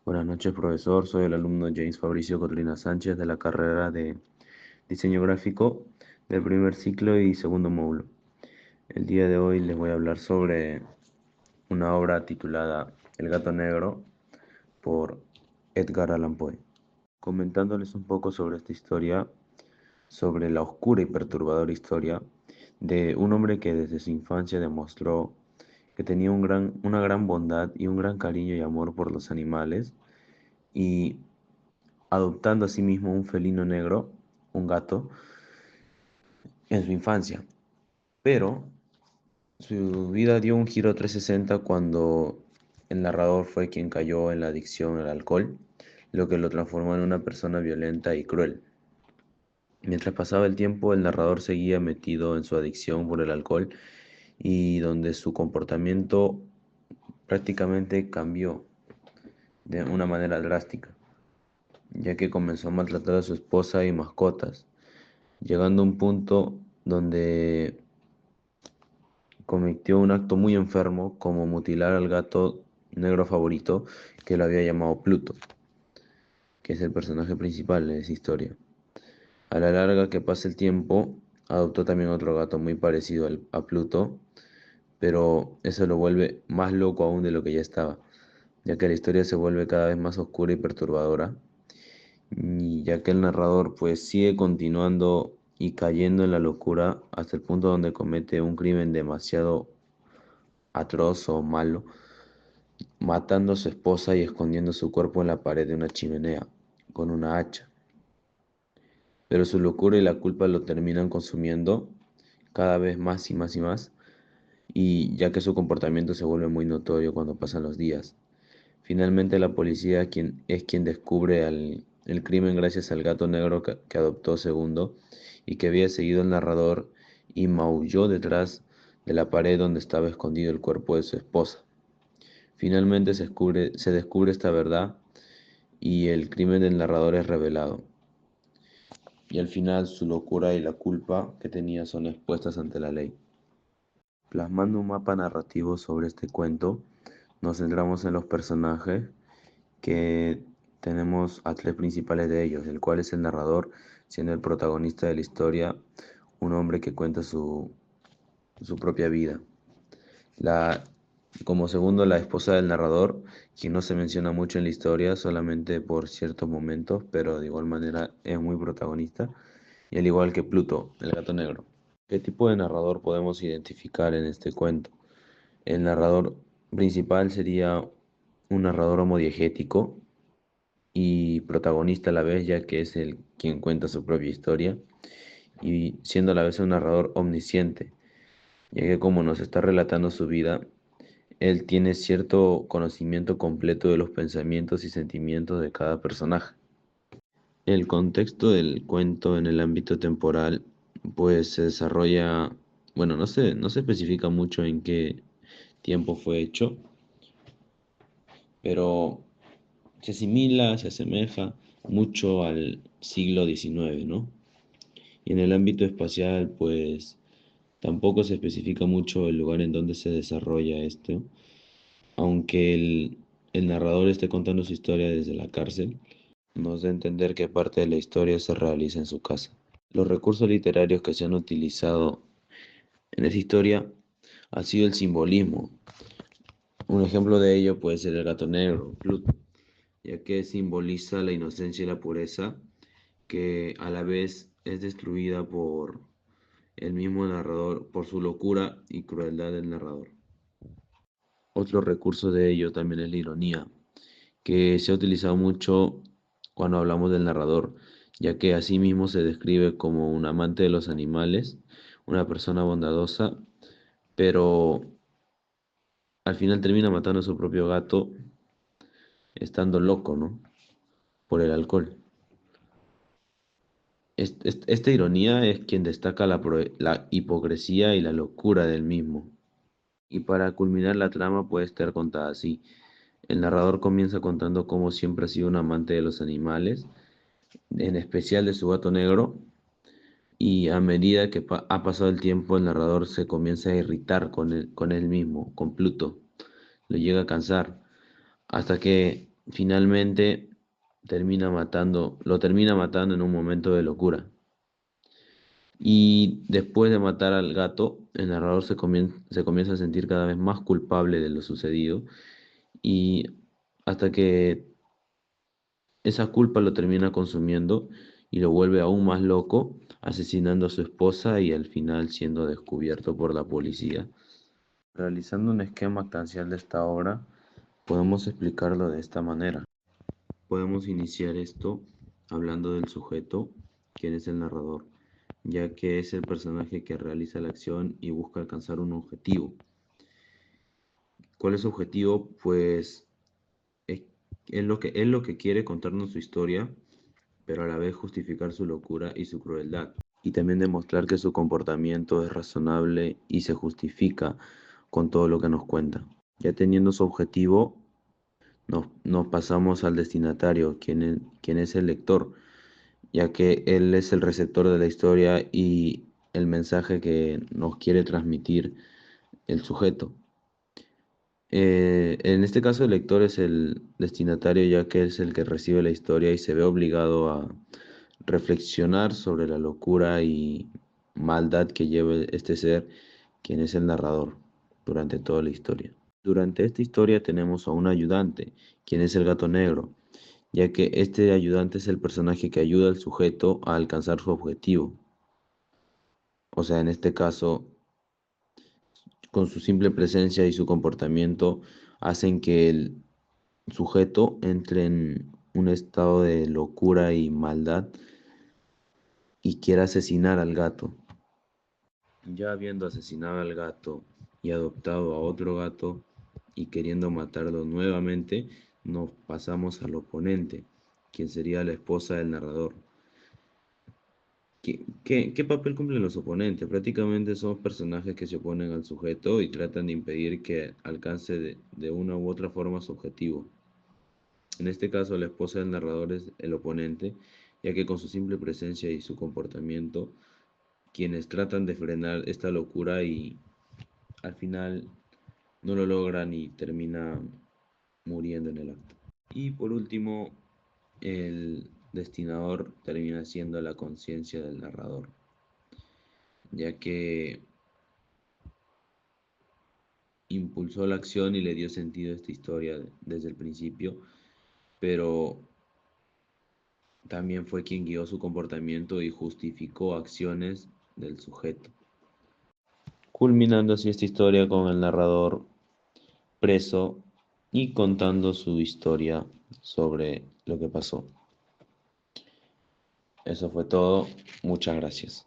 Buenas noches, profesor. Soy el alumno James Fabricio Cotlina Sánchez de la carrera de Diseño Gráfico del primer ciclo y segundo módulo. El día de hoy les voy a hablar sobre una obra titulada El gato negro por Edgar Allan Poe. Comentándoles un poco sobre esta historia, sobre la oscura y perturbadora historia de un hombre que desde su infancia demostró que tenía una gran bondad y un gran cariño y amor por los animales y adoptando a sí mismo un felino negro, un gato, en su infancia. Pero su vida dio un giro 360 cuando el narrador fue quien cayó en la adicción al alcohol, lo que lo transformó en una persona violenta y cruel. Mientras pasaba el tiempo, el narrador seguía metido en su adicción por el alcohol y donde su comportamiento prácticamente cambió de una manera drástica, ya que comenzó a maltratar a su esposa y mascotas, llegando a un punto donde cometió un acto muy enfermo como mutilar al gato negro favorito que lo había llamado Pluto, que es el personaje principal de esa historia. A la larga que pasa el tiempo, adoptó también otro gato muy parecido a Pluto, pero eso lo vuelve más loco aún de lo que ya estaba, ya que la historia se vuelve cada vez más oscura y perturbadora, y ya que el narrador pues sigue continuando y cayendo en la locura hasta el punto donde comete un crimen demasiado atroz o malo, matando a su esposa y escondiendo su cuerpo en la pared de una chimenea con una hacha. Pero su locura y la culpa lo terminan consumiendo cada vez más y más y más, y ya que su comportamiento se vuelve muy notorio cuando pasan los días. Finalmente la policía es quien descubre el crimen gracias al gato negro que adoptó segundo y que había seguido al narrador y maulló detrás de la pared donde estaba escondido el cuerpo de su esposa. Finalmente se descubre esta verdad y el crimen del narrador es revelado. Y al final su locura y la culpa que tenía son expuestas ante la ley. Plasmando un mapa narrativo sobre este cuento, nos centramos en los personajes que tenemos a tres principales de ellos, el cual es el narrador, siendo el protagonista de la historia, un hombre que cuenta su propia vida. La, Como segundo, la esposa del narrador, quien no se menciona mucho en la historia, solamente por ciertos momentos, pero de igual manera es muy protagonista. Y al igual que Pluto, el gato negro. ¿Qué tipo de narrador podemos identificar en este cuento? El narrador principal sería un narrador homodiegético y protagonista a la vez, ya que es el quien cuenta su propia historia, y siendo a la vez un narrador omnisciente, ya que como nos está relatando su vida, él tiene cierto conocimiento completo de los pensamientos y sentimientos de cada personaje. El contexto del cuento en el ámbito temporal, pues se desarrolla, bueno, no se especifica mucho en qué tiempo fue hecho, pero se asemeja mucho al siglo XIX, ¿no? Y en el ámbito espacial, pues tampoco se especifica mucho el lugar en donde se desarrolla esto, aunque el narrador esté contando su historia desde la cárcel, nos da a entender que parte de la historia se realiza en su casa. Los recursos literarios que se han utilizado en esta historia ha sido el simbolismo. Un ejemplo de ello puede ser el gato negro, Pluto, ya que simboliza la inocencia y la pureza, que a la vez es destruida por el mismo narrador, por su locura y crueldad del narrador. Otro recurso de ello también es la ironía, que se ha utilizado mucho cuando hablamos del narrador, ya que asimismo se describe como un amante de los animales, una persona bondadosa, pero al final termina matando a su propio gato estando loco, ¿no? Por el alcohol. Esta ironía es quien destaca la hipocresía y la locura del mismo. Y para culminar la trama puede estar contada así. El narrador comienza contando cómo siempre ha sido un amante de los animales, en especial de su gato negro, y a medida que ha pasado el tiempo, el narrador se comienza a irritar con él mismo, con Pluto. Lo llega a cansar, hasta que finalmente lo termina matando en un momento de locura. Y después de matar al gato, el narrador se comienza a sentir cada vez más culpable de lo sucedido y hasta que esa culpa lo termina consumiendo y lo vuelve aún más loco, asesinando a su esposa y al final siendo descubierto por la policía. Realizando un esquema actancial de esta obra, podemos explicarlo de esta manera. Podemos iniciar esto hablando del sujeto, quien es el narrador, ya que es el personaje que realiza la acción y busca alcanzar un objetivo. ¿Cuál es su objetivo? Pues es, es lo que quiere contarnos su historia, pero a la vez justificar su locura y su crueldad. Y también demostrar que su comportamiento es razonable y se justifica con todo lo que nos cuenta. Ya teniendo su objetivo, nos pasamos al destinatario, quien es el lector, ya que él es el receptor de la historia y el mensaje que nos quiere transmitir el sujeto. En este caso el lector es el destinatario ya que es el que recibe la historia y se ve obligado a reflexionar sobre la locura y maldad que lleva este ser, quien es el narrador, durante toda la historia. Durante esta historia tenemos a un ayudante, quien es el gato negro, ya que este ayudante es el personaje que ayuda al sujeto a alcanzar su objetivo. O sea, en este caso, con su simple presencia y su comportamiento, hacen que el sujeto entre en un estado de locura y maldad y quiera asesinar al gato. Ya habiendo asesinado al gato y adoptado a otro gato y queriendo matarlo nuevamente, nos pasamos al oponente, quien sería la esposa del narrador. ¿Qué papel cumplen los oponentes? Prácticamente son personajes que se oponen al sujeto y tratan de impedir que alcance de una u otra forma su objetivo. En este caso, la esposa del narrador es el oponente, ya que con su simple presencia y su comportamiento, quienes tratan de frenar esta locura y al final no lo logran y termina muriendo en el acto. Y por último, el destinador termina siendo la conciencia del narrador, ya que impulsó la acción y le dio sentido a esta historia desde el principio, pero también fue quien guió su comportamiento y justificó acciones del sujeto, culminando así esta historia con el narrador preso y contando su historia sobre lo que pasó. Eso fue todo. Muchas gracias.